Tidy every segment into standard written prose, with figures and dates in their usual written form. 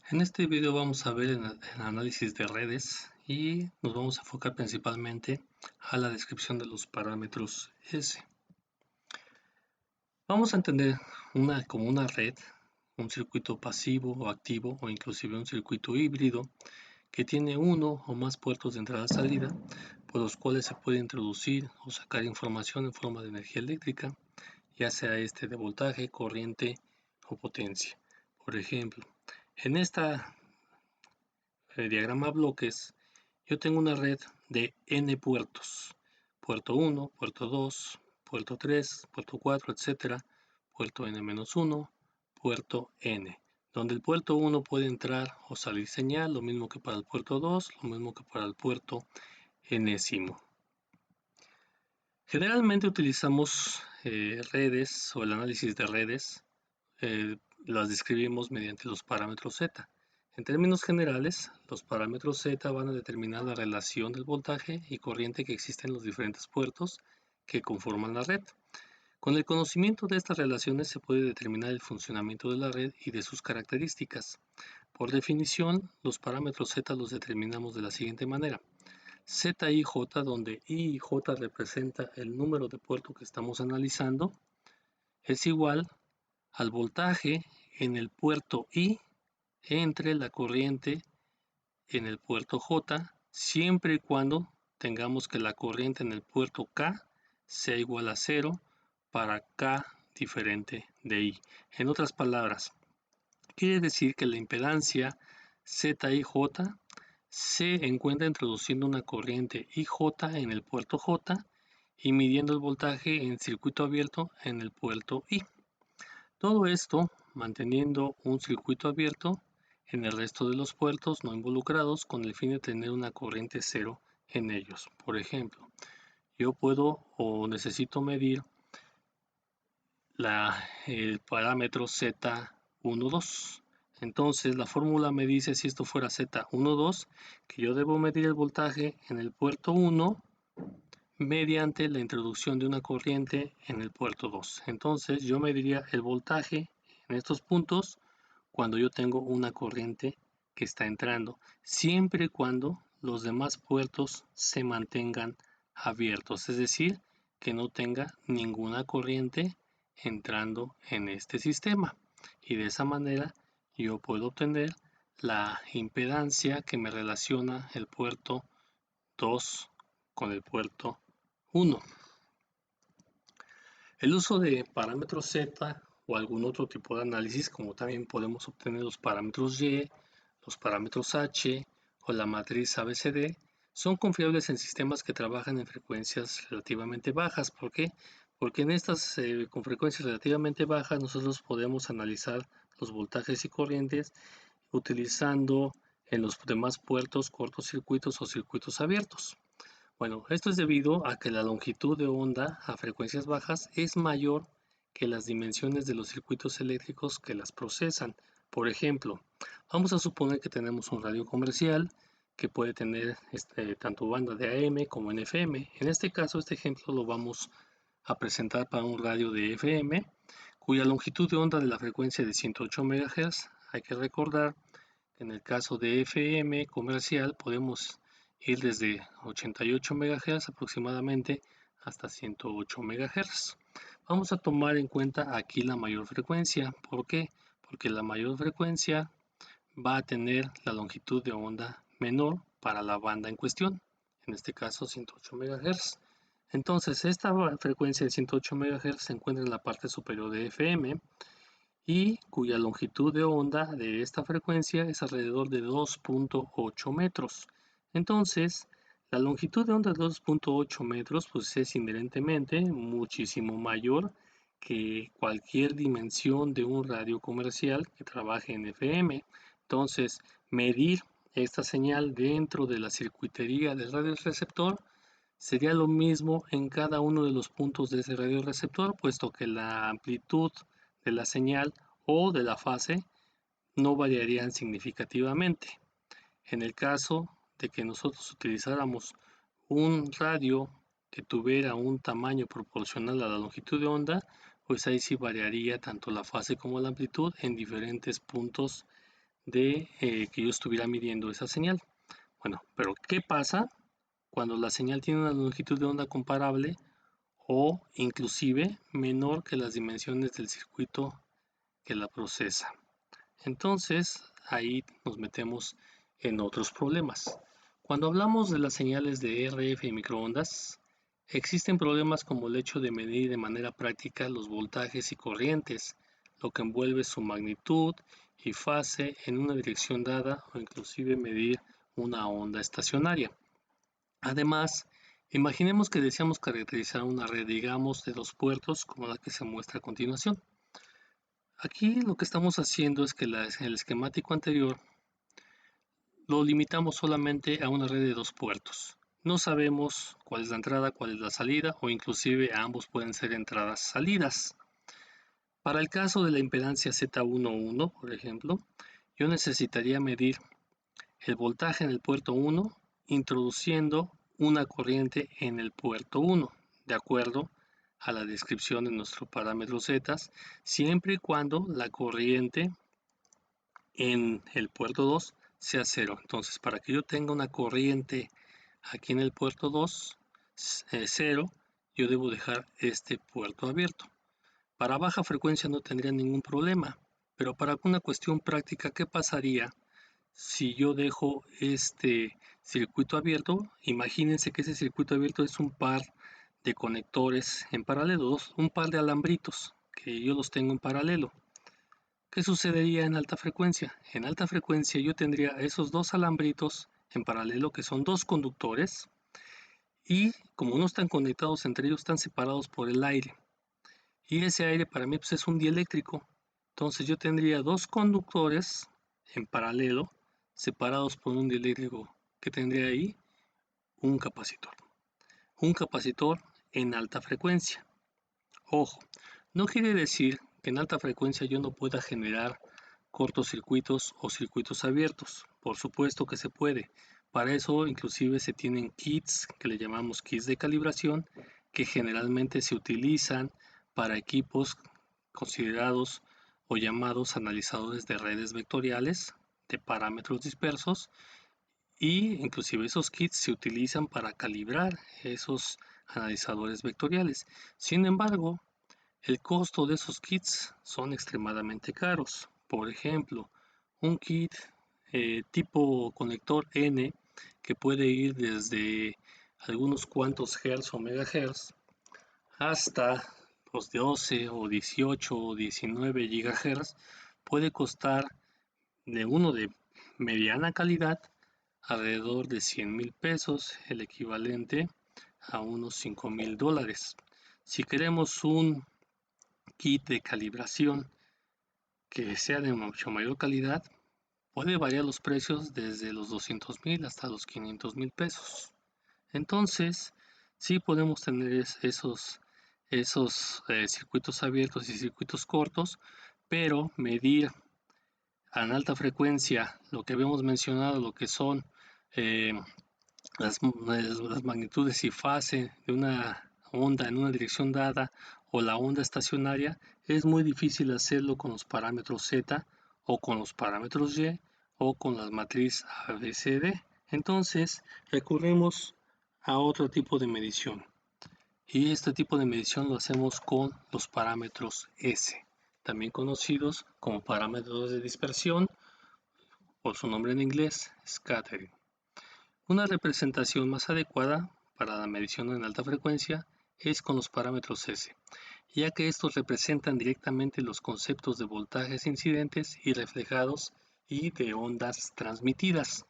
En este video vamos a ver el análisis de redes y nos vamos a enfocar principalmente a la descripción de los parámetros S. Vamos a entender como una red, un circuito pasivo o activo o inclusive un circuito híbrido que tiene uno o más puertos de entrada-salida por los cuales se puede introducir o sacar información en forma de energía eléctrica, ya sea de voltaje, corriente o potencia. Por ejemplo, en esta diagrama bloques, yo tengo una red de n puertos. Puerto 1, puerto 2, puerto 3, puerto 4, etcétera. Puerto n-1, puerto n. Donde el puerto 1 puede entrar o salir señal, lo mismo que para el puerto 2, lo mismo que para el puerto enésimo. Generalmente utilizamos redes o el análisis de redes, las describimos mediante los parámetros Z. En términos generales, los parámetros Z van a determinar la relación del voltaje y corriente que existen en los diferentes puertos que conforman la red. Con el conocimiento de estas relaciones se puede determinar el funcionamiento de la red y de sus características. Por definición, los parámetros Z los determinamos de la siguiente manera. ZIJ, donde I y J representa el número de puerto que estamos analizando, es igual al voltaje en el puerto I entre la corriente en el puerto J, siempre y cuando tengamos que la corriente en el puerto K sea igual a 0 para K diferente de I. En otras palabras, quiere decir que la impedancia ZIJ se encuentra introduciendo una corriente IJ en el puerto J y midiendo el voltaje en circuito abierto en el puerto I. Todo esto manteniendo un circuito abierto en el resto de los puertos no involucrados con el fin de tener una corriente cero en ellos. Por ejemplo, yo puedo o necesito medir el parámetro Z12. Entonces la fórmula me dice, si esto fuera Z12, que yo debo medir el voltaje en el puerto 1 mediante la introducción de una corriente en el puerto 2. Entonces yo mediría el voltaje en estos puntos cuando yo tengo una corriente que está entrando, siempre y cuando los demás puertos se mantengan abiertos, es decir, que no tenga ninguna corriente entrando en este sistema. Y de esa manera yo puedo obtener la impedancia que me relaciona el puerto 2 con el puerto 1. El uso de parámetros Z o algún otro tipo de análisis, como también podemos obtener los parámetros Y, los parámetros H o la matriz ABCD, son confiables en sistemas que trabajan en frecuencias relativamente bajas. ¿Por qué? Porque en estas con frecuencias relativamente bajas nosotros podemos analizar los voltajes y corrientes utilizando en los demás puertos cortocircuitos o circuitos abiertos. Bueno, esto es debido a que la longitud de onda a frecuencias bajas es mayor que las dimensiones de los circuitos eléctricos que las procesan. Por ejemplo, vamos a suponer que tenemos un radio comercial que puede tener tanto banda de AM como en FM. En este caso, este ejemplo lo vamos a presentar para un radio de FM, cuya longitud de onda de la frecuencia de 108 MHz. Hay que recordar que en el caso de FM comercial podemos ir desde 88 MHz aproximadamente hasta 108 MHz. Vamos a tomar en cuenta aquí la mayor frecuencia. ¿Por qué? Porque la mayor frecuencia va a tener la longitud de onda menor para la banda en cuestión, en este caso 108 MHz. Entonces, esta frecuencia de 108 MHz se encuentra en la parte superior de FM y cuya longitud de onda de esta frecuencia es alrededor de 2.8 metros. Entonces, la longitud de onda de 2.8 metros pues es inherentemente muchísimo mayor que cualquier dimensión de un radio comercial que trabaje en FM. Entonces, medir esta señal dentro de la circuitería del radioreceptor sería lo mismo en cada uno de los puntos de ese radioreceptor, puesto que la amplitud de la señal o de la fase no variarían significativamente. En el caso de que nosotros utilizáramos un radio que tuviera un tamaño proporcional a la longitud de onda, pues ahí sí variaría tanto la fase como la amplitud en diferentes puntos de que yo estuviera midiendo esa señal. Bueno, pero ¿qué pasa cuando la señal tiene una longitud de onda comparable o inclusive menor que las dimensiones del circuito que la procesa? Entonces ahí nos metemos en otros problemas. Cuando hablamos de las señales de RF y microondas, existen problemas como el hecho de medir de manera práctica los voltajes y corrientes, lo que envuelve su magnitud y fase en una dirección dada o inclusive medir una onda estacionaria. Además, imaginemos que deseamos caracterizar una red, digamos, de 2 puertos como la que se muestra a continuación. Aquí lo que estamos haciendo es que el esquemático anterior lo limitamos solamente a una red de 2 puertos. No sabemos cuál es la entrada, cuál es la salida o inclusive ambos pueden ser entradas-salidas. Para el caso de la impedancia Z11, por ejemplo, yo necesitaría medir el voltaje en el puerto 1 introduciendo una corriente en el puerto 1, de acuerdo a la descripción de nuestro parámetro Z, siempre y cuando la corriente en el puerto 2 sea 0. Entonces, para que yo tenga una corriente aquí en el puerto 2, 0, yo debo dejar este puerto abierto. Para baja frecuencia no tendría ningún problema, pero para una cuestión práctica, ¿qué pasaría si yo dejo este circuito abierto? Imagínense que ese circuito abierto es un par de conectores en paralelo, un par de alambritos que yo los tengo en paralelo. ¿Qué sucedería en alta frecuencia? En alta frecuencia yo tendría esos 2 alambritos en paralelo que son 2 conductores y como no están conectados entre ellos, están separados por el aire. Y ese aire para mí pues, es un dieléctrico. Entonces yo tendría 2 conductores en paralelo separados por un dieléctrico que tendría ahí un capacitor. Un capacitor en alta frecuencia. Ojo, no quiere decir que en alta frecuencia yo no pueda generar cortocircuitos o circuitos abiertos. Por supuesto que se puede. Para eso inclusive se tienen kits que le llamamos kits de calibración que generalmente se utilizan para equipos considerados o llamados analizadores de redes vectoriales de parámetros dispersos y inclusive esos kits se utilizan para calibrar esos analizadores vectoriales. Sin embargo, el costo de esos kits son extremadamente caros. Por ejemplo, un kit tipo conector N que puede ir desde algunos cuantos hertz o megahertz hasta los 12 o 18 o 19 gigahertz puede costar de uno de mediana calidad alrededor de 100,000 pesos, el equivalente a unos 5,000 dólares. Si queremos un kit de calibración que sea de mucho mayor calidad, puede variar los precios desde los 200,000 hasta los 500,000 pesos. Entonces, sí podemos tener esos circuitos abiertos y circuitos cortos, pero medir en alta frecuencia lo que habíamos mencionado, lo que son eh, las magnitudes y fase de una onda en una dirección dada o la onda estacionaria, es muy difícil hacerlo con los parámetros Z o con los parámetros Y o con la matriz ABCD. Entonces recurrimos a otro tipo de medición y este tipo de medición lo hacemos con los parámetros S, también conocidos como parámetros de dispersión por su nombre en inglés, scattering. Una representación más adecuada para la medición en alta frecuencia es con los parámetros S, ya que estos representan directamente los conceptos de voltajes incidentes y reflejados y de ondas transmitidas.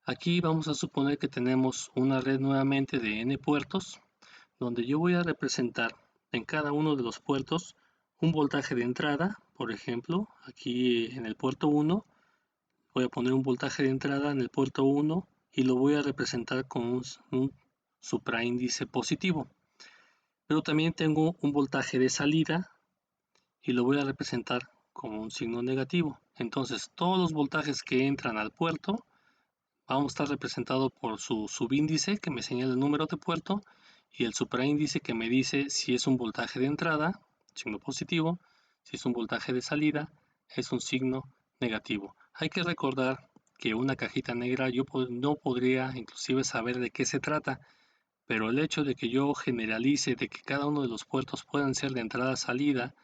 Aquí vamos a suponer que tenemos una red nuevamente de n puertos, donde yo voy a representar en cada uno de los puertos un voltaje de entrada. Por ejemplo, aquí en el puerto 1 voy a poner un voltaje de entrada en el puerto 1 y lo voy a representar con un supraíndice positivo. Pero también tengo un voltaje de salida y lo voy a representar como un signo negativo. Entonces todos los voltajes que entran al puerto vamos a estar representados por su subíndice que me señala el número de puerto y el supraíndice que me dice si es un voltaje de entrada, signo positivo, si es un voltaje de salida, es un signo negativo. Hay que recordar que una cajita negra yo no podría inclusive saber de qué se trata, pero el hecho de que yo generalice de que cada uno de los puertos puedan ser de entrada-salida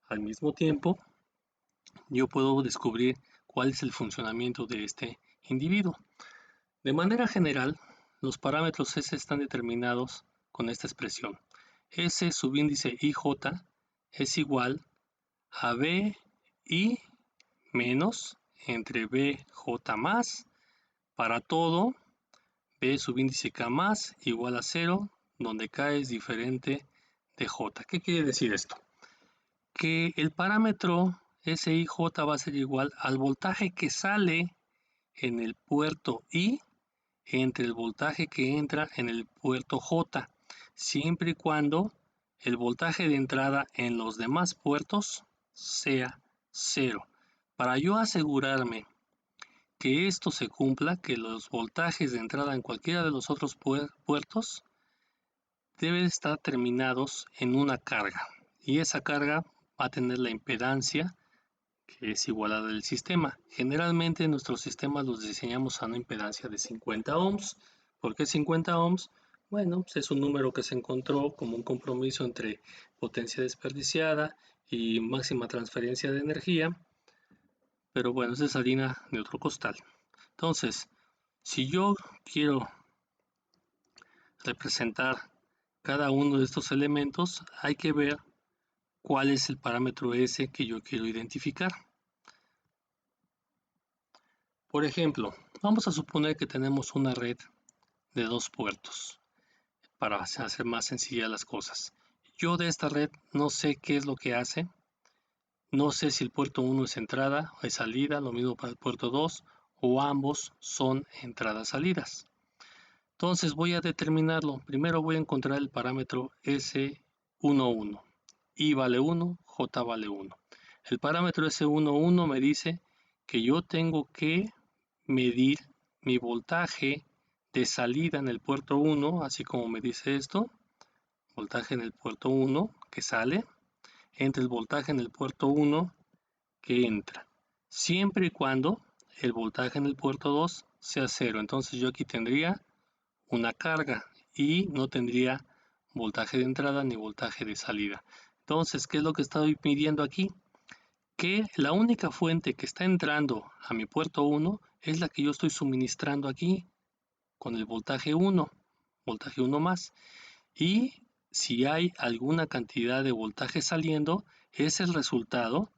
al mismo tiempo, yo puedo descubrir cuál es el funcionamiento de este individuo. De manera general, los parámetros S están determinados con esta expresión. S subíndice IJ es igual a BI menos entre BJ más para todo B subíndice K más igual a 0, donde K es diferente de J. ¿Qué quiere decir esto? Que el parámetro SIJ va a ser igual al voltaje que sale en el puerto I entre el voltaje que entra en el puerto J, siempre y cuando el voltaje de entrada en los demás puertos sea 0. Para yo asegurarme que esto se cumpla, que los voltajes de entrada en cualquiera de los otros puertos deben estar terminados en una carga, y esa carga va a tener la impedancia que es igual a la del sistema. Generalmente nuestros sistemas los diseñamos a una impedancia de 50 ohms. ¿Por qué 50 ohms? Bueno, pues es un número que se encontró como un compromiso entre potencia desperdiciada y máxima transferencia de energía, pero bueno, es harina de otro costal. Entonces, si yo quiero representar cada uno de estos elementos, hay que ver cuál es el parámetro S que yo quiero identificar. Por ejemplo, vamos a suponer que tenemos una red de 2 puertos para hacer más sencillas las cosas. Yo de esta red no sé qué es lo que hace, no sé si el puerto 1 es entrada o es salida, lo mismo para el puerto 2, o ambos son entradas-salidas. Entonces voy a determinarlo. Primero voy a encontrar el parámetro S11. I vale 1, J vale 1. El parámetro S11 me dice que yo tengo que medir mi voltaje de salida en el puerto 1, así como me dice esto, voltaje en el puerto 1 que sale, entre el voltaje en el puerto 1 que entra, siempre y cuando el voltaje en el puerto 2 sea 0. Entonces yo aquí tendría una carga y no tendría voltaje de entrada ni voltaje de salida. Entonces, ¿qué es lo que estoy midiendo aquí? Que la única fuente que está entrando a mi puerto 1 es la que yo estoy suministrando aquí con el voltaje 1 más. Y si hay alguna cantidad de voltaje saliendo, es el resultado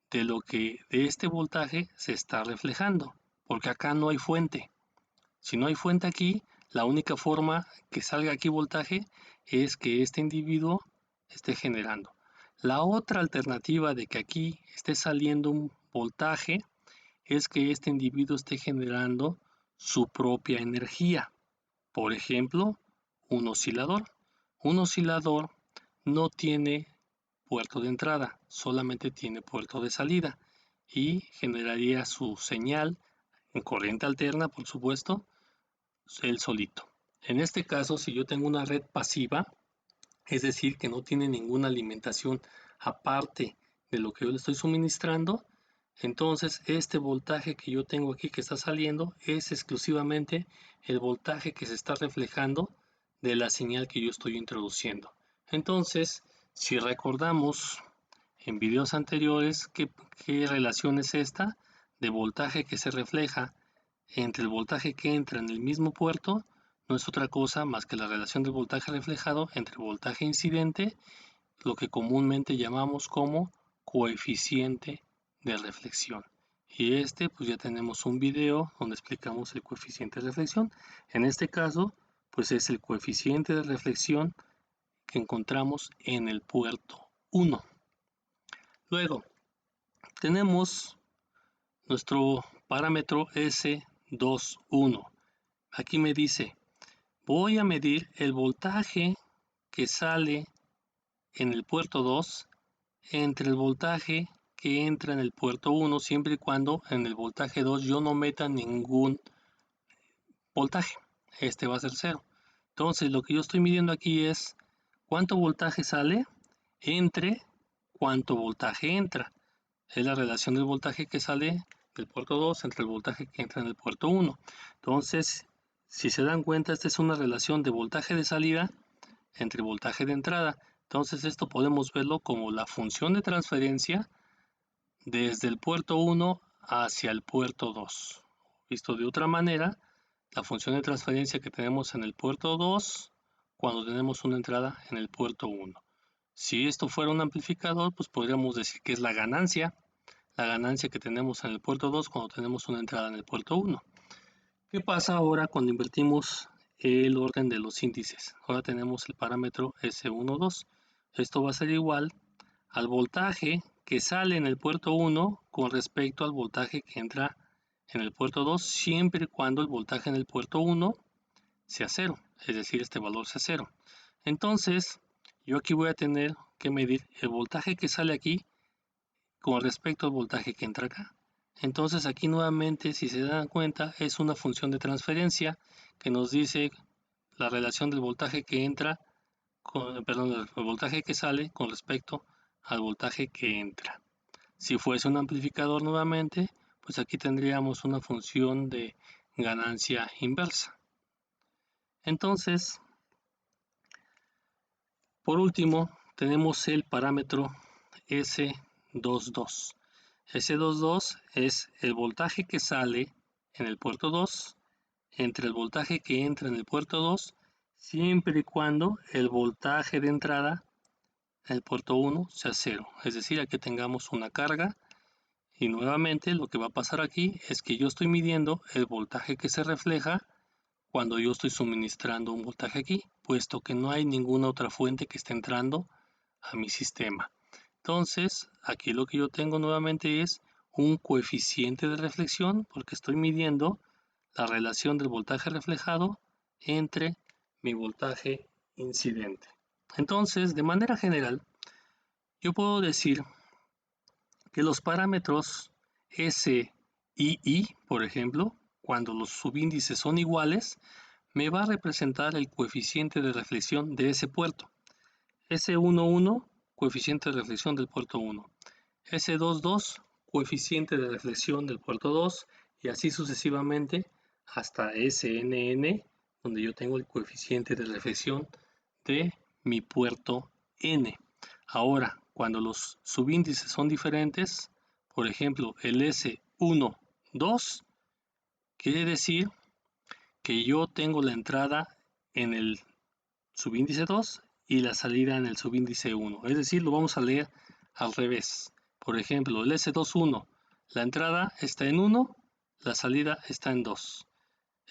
de lo que de este voltaje se está reflejando, porque acá no hay fuente. Si no hay fuente aquí, la única forma que salga aquí voltaje es que este individuo esté generando. La otra alternativa de que aquí esté saliendo un voltaje es que este individuo esté generando su propia energía. Por ejemplo, un oscilador. Un oscilador no tiene puerto de entrada, solamente tiene puerto de salida y generaría su señal en corriente alterna, por supuesto, él solito. En este caso, si yo tengo una red pasiva, es decir, que no tiene ninguna alimentación aparte de lo que yo le estoy suministrando, entonces este voltaje que yo tengo aquí que está saliendo es exclusivamente el voltaje que se está reflejando de la señal que yo estoy introduciendo. Entonces, si recordamos en videos anteriores, ¿qué relación es esta de voltaje que se refleja entre el voltaje que entra en el mismo puerto? No es otra cosa más que la relación del voltaje reflejado entre voltaje incidente, lo que comúnmente llamamos como coeficiente de reflexión. Y pues ya tenemos un video donde explicamos el coeficiente de reflexión. En este caso, pues es el coeficiente de reflexión que encontramos en el puerto 1. Luego, tenemos nuestro parámetro S21. Aquí me dice, voy a medir el voltaje que sale en el puerto 2 entre el voltaje que entra en el puerto 1, siempre y cuando en el voltaje 2 yo no meta ningún voltaje. Este va a ser 0. Entonces lo que yo estoy midiendo aquí es cuánto voltaje sale entre cuánto voltaje entra. Es la relación del voltaje que sale del puerto 2 entre el voltaje que entra en el puerto 1. Entonces, si se dan cuenta, esta es una relación de voltaje de salida entre voltaje de entrada. Entonces, esto podemos verlo como la función de transferencia desde el puerto 1 hacia el puerto 2. Visto de otra manera, la función de transferencia que tenemos en el puerto 2 cuando tenemos una entrada en el puerto 1. Si esto fuera un amplificador, pues podríamos decir que es la ganancia que tenemos en el puerto 2 cuando tenemos una entrada en el puerto 1. ¿Qué pasa ahora cuando invertimos el orden de los índices? Ahora tenemos el parámetro S12. Esto va a ser igual al voltaje que sale en el puerto 1 con respecto al voltaje que entra en el puerto 2, siempre y cuando el voltaje en el puerto 1 sea 0, es decir, este valor sea 0. Entonces, yo aquí voy a tener que medir el voltaje que sale aquí con respecto al voltaje que entra acá. Entonces aquí nuevamente, si se dan cuenta, es una función de transferencia que nos dice la relación del voltaje que entra, perdón, el voltaje que sale con respecto al voltaje que entra. Si fuese un amplificador nuevamente, pues aquí tendríamos una función de ganancia inversa. Entonces, por último, tenemos el parámetro S22. S22 es el voltaje que sale en el puerto 2 entre el voltaje que entra en el puerto 2, siempre y cuando el voltaje de entrada en el puerto 1 sea 0. Es decir, aquí tengamos una carga y nuevamente lo que va a pasar aquí es que yo estoy midiendo el voltaje que se refleja cuando yo estoy suministrando un voltaje aquí, puesto que no hay ninguna otra fuente que esté entrando a mi sistema. Entonces, aquí lo que yo tengo nuevamente es un coeficiente de reflexión, porque estoy midiendo la relación del voltaje reflejado entre mi voltaje incidente. Entonces, de manera general, yo puedo decir que los parámetros S y I, por ejemplo, cuando los subíndices son iguales, me va a representar el coeficiente de reflexión de ese puerto. S11, coeficiente de reflexión del puerto 1. S22, coeficiente de reflexión del puerto 2, y así sucesivamente hasta SNN, donde yo tengo el coeficiente de reflexión de mi puerto N. Ahora, cuando los subíndices son diferentes, por ejemplo, el S12, quiere decir que yo tengo la entrada en el subíndice 2 y la salida en el subíndice 1. Es decir, lo vamos a leer al revés. Por ejemplo, el S21, la entrada está en 1, la salida está en 2.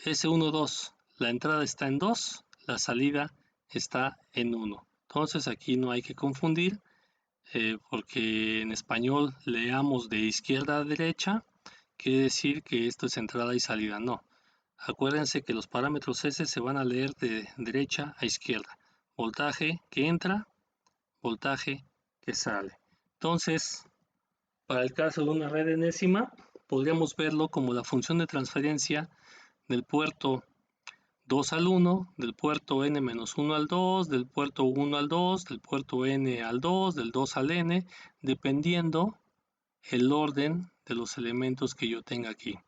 S12, la entrada está en 2, la salida está en 1. Entonces aquí no hay que confundir, porque en español leamos de izquierda a derecha, quiere decir que esto es entrada y salida. No. Acuérdense que los parámetros S se van a leer de derecha a izquierda. Voltaje que entra, voltaje que sale. Entonces, para el caso de una red enésima, podríamos verlo como la función de transferencia del puerto 2 al 1, del puerto n-1 al 2, del puerto 1 al 2, del puerto n al 2, del 2 al n, dependiendo el orden de los elementos que yo tenga aquí.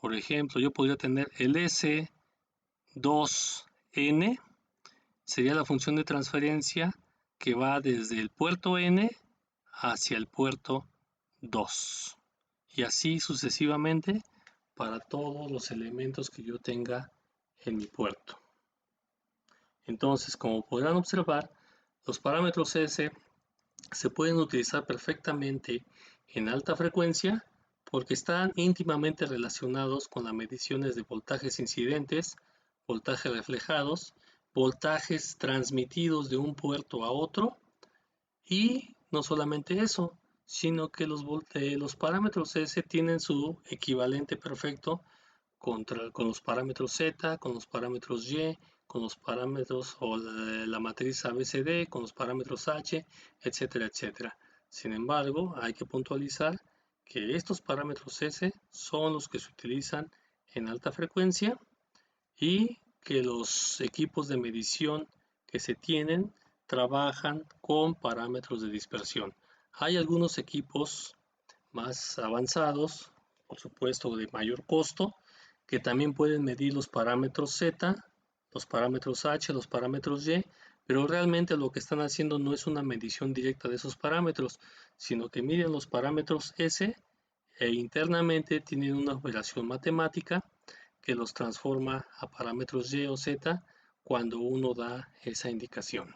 Por ejemplo, yo podría tener el S2n, sería la función de transferencia que va desde el puerto n hacia el puerto 2. Y así sucesivamente para todos los elementos que yo tenga en mi puerto. Entonces, como podrán observar, los parámetros S se pueden utilizar perfectamente en alta frecuencia porque están íntimamente relacionados con las mediciones de voltajes incidentes, voltajes reflejados, voltajes transmitidos de un puerto a otro, y no solamente eso, sino que los parámetros S tienen su equivalente perfecto con los parámetros Z, con los parámetros Y, con los parámetros o la matriz ABCD, con los parámetros H, etcétera, etcétera. Sin embargo, hay que puntualizar que estos parámetros S son los que se utilizan en alta frecuencia y que los equipos de medición que se tienen trabajan con parámetros de dispersión. Hay algunos equipos más avanzados por supuesto, de mayor costo, que también pueden medir los parámetros Z, los parámetros H, los parámetros Y, pero realmente lo que están haciendo no es una medición directa de esos parámetros, sino que miden los parámetros S e internamente tienen una operación matemática que los transforma a parámetros Y o Z cuando uno da esa indicación.